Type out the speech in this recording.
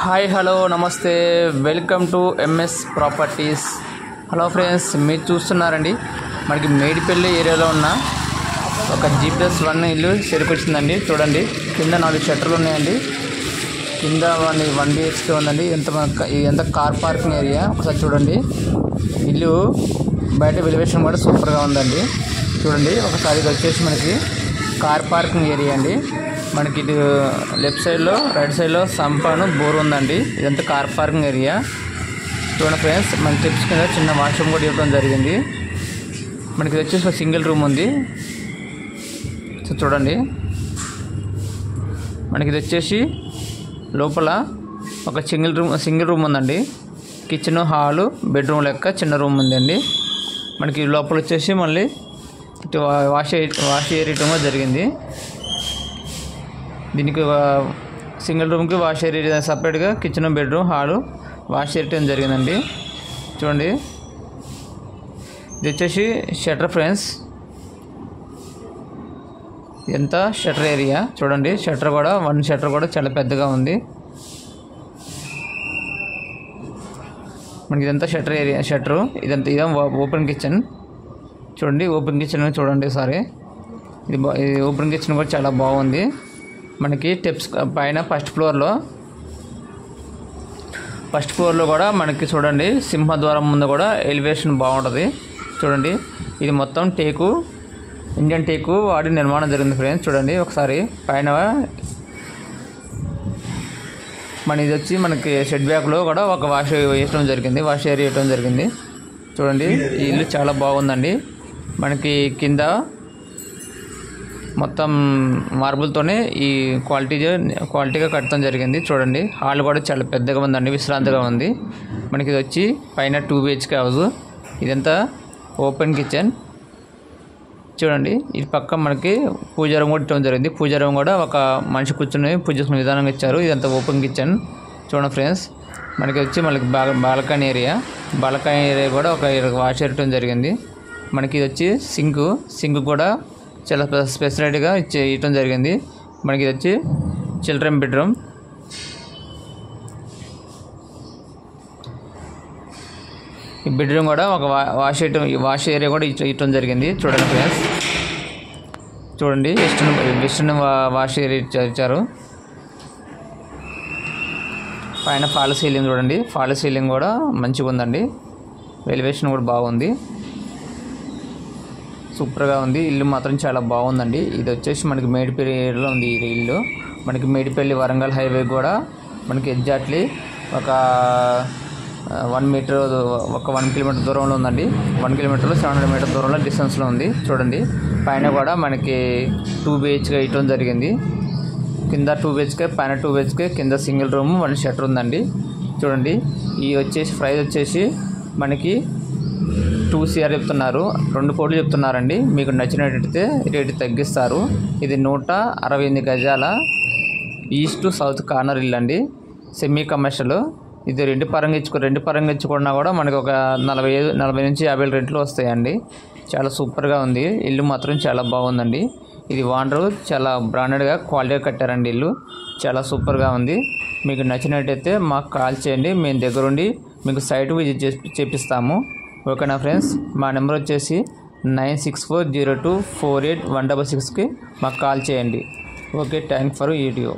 Hi hello నమస్తే welcome to MS properties. Hello friends, మీరు చూస్తున్నారండి మనకి మేడిపల్లి ఏరియాలో ఉన్న ఒక G+1 ఇల్లు చేరుకొచ్చిందండి. చూడండి, కింద 4 షట్టర్లు ఉన్నాయండి. కింద 1 BHK ఉందండి. ఎంత కార్ పార్కింగ్ ఏరియా ఒకసారి చూడండి. ఇల్లు బయట వెలివేషన్ కూడా సూపర్గా ఉందండి. చూడండి ఒకసారి, ఇది వచ్చేసి మనకి కార్ పార్కింగ్ ఏరియా అండి. మనకి ఇది లెఫ్ట్ సైడ్లో రైట్ సైడ్లో సంపాను బోర్ ఉందండి. ఇదంతా కార్ పార్కింగ్ ఏరియా. చూడండి ఫ్రెండ్స్, మన స్టెప్స్ కింద చిన్న వాష్రూమ్ కూడా ఇవ్వడం జరిగింది. మనకి ఇది వచ్చేసి ఒక సింగిల్ రూమ్ ఉంది. సో చూడండి, మనకి ఇది వచ్చేసి లోపల ఒక సింగిల్ రూమ్ ఉందండి. కిచెన్, హాలు, బెడ్రూమ్ లెక్క చిన్న రూమ్ ఉందండి. మనకి లోపల వచ్చేసి మళ్ళీ వాష్ ఏరియా కూడా జరిగింది. దీనికి సింగిల్ రూమ్కి వాష్ ఏరియా సపరేట్గా, kitchen, bedroom, hall, wash area జరిగిందండి. చూడండి, ఇది వచ్చేసి షట్టర్ ఫ్రెండ్స్. ఎంత షట్టర్ ఏరియా చూడండి. షట్టర్ కూడా 1 షట్టర్ కూడా చాలా పెద్దగా ఉంది. మనకి ఇదంతా షట్టర్ ఏరియా. ఇదే ఓపెన్ కిచెన్. చూడండి, ఓపెన్ కిచెన్ చూడండి ఒకసారి. ఇది ఓపెన్ కిచెన్ కూడా చాలా బాగుంది. మనకి స్టెప్స్ పైన ఫస్ట్ ఫ్లోర్లో కూడా మనకి చూడండి సింహద్వారం ముందు కూడా ఎలివేషన్ బాగుంటుంది. చూడండి, ఇది మొత్తం ఇండియన్ టేకు వాడి నిర్మాణం జరిగింది ఫ్రెండ్స్. చూడండి ఒకసారి పైన ఇది వచ్చి మనకి షెడ్ బ్యాక్లో కూడా ఒక వాష్ ఏరియా వేయటం జరిగింది. చూడండి, ఈ ఇల్లు చాలా బాగుందండి. మనకి కింద మొత్తం మార్బుల్తోనే ఈ క్వాలిటీగా కట్టడం జరిగింది. చూడండి, హాల్ కూడా చాలా పెద్దగా ఉందండి, విశ్రాంతిగా ఉంది. మనకి ఇది వచ్చి పైన 2 BHK హౌస్. ఇదంతా ఓపెన్ కిచెన్. చూడండి, ఇది పక్క మనకి పూజా రూమ్ కూడా ఇవ్వడం జరిగింది. పూజా రూమ్ కూడా ఒక మనిషి కూర్చొని పూజ చేసుకునే విధానంగా ఇచ్చారు. ఇదంతా ఓపెన్ కిచెన్. చూడండి ఫ్రెండ్స్, మనకి వచ్చి బాల్కనీ ఏరియా కూడా ఒక వాష్ ఏరియా జరిగింది. మనకి ఇది వచ్చి సింక్ కూడా చాలా స్పెషాలిటీగా ఇవ్వడం జరిగింది. మనకి ఇది వచ్చి చిల్డ్రన్ బెడ్రూమ్. ఈ బెడ్రూమ్ కూడా ఒక వాష్ ఏరియా కూడా ఇవ్వడం జరిగింది. చూడండి ఫ్రెండ్స్, చూడండి వెస్టర్న్ వాష్ ఏరియా ఇచ్చారు. పైన ఫాల్ సీలింగ్ చూడండి. ఫాల్ సీలింగ్ కూడా మంచిగా ఉందండి. ఎలివేషన్ కూడా బాగుంది, సూపర్గా ఉంది. ఇల్లు మాత్రం చాలా బాగుందండి. ఇది వచ్చేసి మనకి మేడిపల్లి ఏరియాలో ఉంది ఈ ఇల్లు. మనకి మేడిపల్లి వరంగల్ హైవే కూడా మనకి ఎగ్జాక్ట్లీ ఒక 1 కిలోమీటర్ దూరంలో ఉందండి. 1 కిలోమీటర్లో 700 మీటర్ దూరంలో డిస్టెన్స్లో ఉంది. చూడండి, పైన కూడా మనకి 2 BHK ఇవ్వడం జరిగింది. కింద 2 BHK, పైన 2 BHK, కింద సింగిల్ రూమ్, 1 షట్టర్ ఉందండి. చూడండి, ఈ వచ్చేసి ప్రైస్ వచ్చేసి మనకి 2 CR చెప్తున్నారు. 2 కోట్లు చెప్తున్నారండి. మీకు నచ్చినట్టయితే రేటు తగ్గిస్తారు. ఇది 168 గజాల ఈస్ట్ టు సౌత్ కార్నర్ ఇల్లు అండి. Semi commercial. ఇది రెండు పరంగా ఇచ్చుకున్నా కూడా మనకి ఒక 40 నుంచి 50 రెంట్లు వస్తాయండి. చాలా సూపర్గా ఉంది. ఇల్లు మాత్రం చాలా బాగుందండి. ఇది ఓనరు చాలా బ్రాండెడ్గా క్వాలిటీగా కట్టారండి. ఇల్లు చాలా సూపర్గా ఉంది. మీకు నచ్చినట్టయితే మాకు కాల్ చేయండి. మేము దగ్గరుండి మీకు సైట్ విజిట్ చేపిస్తాము. ఓకేనా ఫ్రెండ్స్? మా నెంబర్ వచ్చేసి 9640248166కి మాకు కాల్ చేయండి. Okay, thank for video.